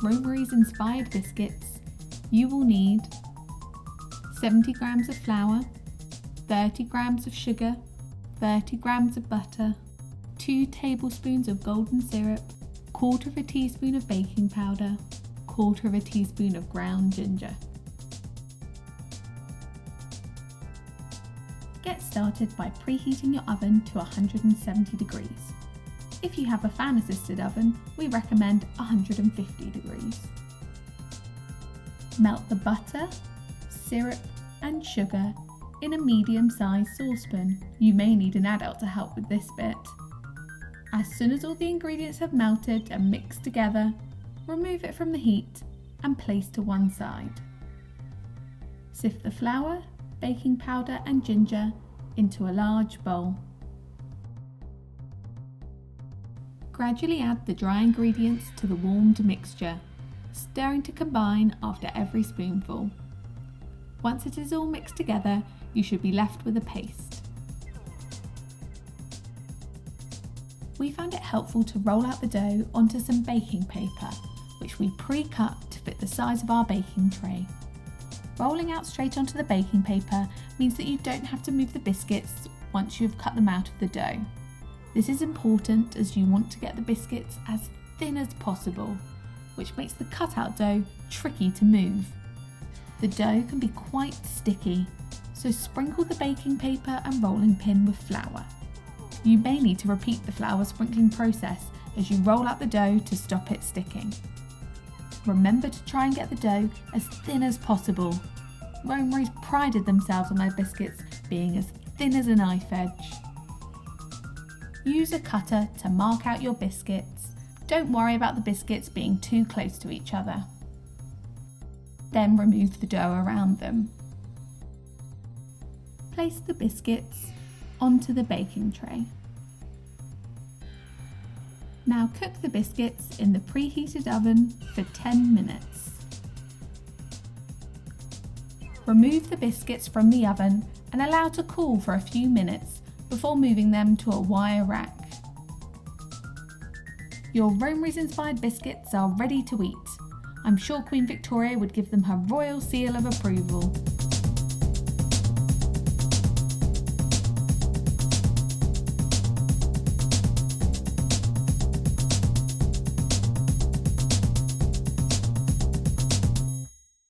Romary's inspired biscuits, you will need 70 grams of flour, 30 grams of sugar, 30 grams of butter, 2 tablespoons of golden syrup, 1/4 teaspoon of baking powder, 1/4 teaspoon of ground ginger. Get started by preheating your oven to 170 degrees. If you have a fan-assisted oven, we recommend 150 degrees. Melt the butter, syrup and sugar in a medium-sized saucepan. You may need an adult to help with this bit. As soon as all the ingredients have melted and mixed together, remove it from the heat and place to one side. Sift the flour, baking powder and ginger into a large bowl. Gradually add the dry ingredients to the warmed mixture, stirring to combine after every spoonful. Once it is all mixed together, you should be left with a paste. We found it helpful to roll out the dough onto some baking paper, which we pre-cut to fit the size of our baking tray. Rolling out straight onto the baking paper means that you don't have to move the biscuits once you've cut them out of the dough. This is important as you want to get the biscuits as thin as possible, which makes the cut-out dough tricky to move. The dough can be quite sticky, so sprinkle the baking paper and rolling pin with flour. You may need to repeat the flour sprinkling process as you roll out the dough to stop it sticking. Remember to try and get the dough as thin as possible. Romary's prided themselves on their biscuits being as thin as a knife edge. Use a cutter to mark out your biscuits. Don't worry about the biscuits being too close to each other. Then remove the dough around them. Place the biscuits onto the baking tray. Now cook the biscuits in the preheated oven for 10 minutes. Remove the biscuits from the oven and allow to cool for a few minutes before moving them to a wire rack. Your Romary's inspired biscuits are ready to eat. I'm sure Queen Victoria would give them her royal seal of approval.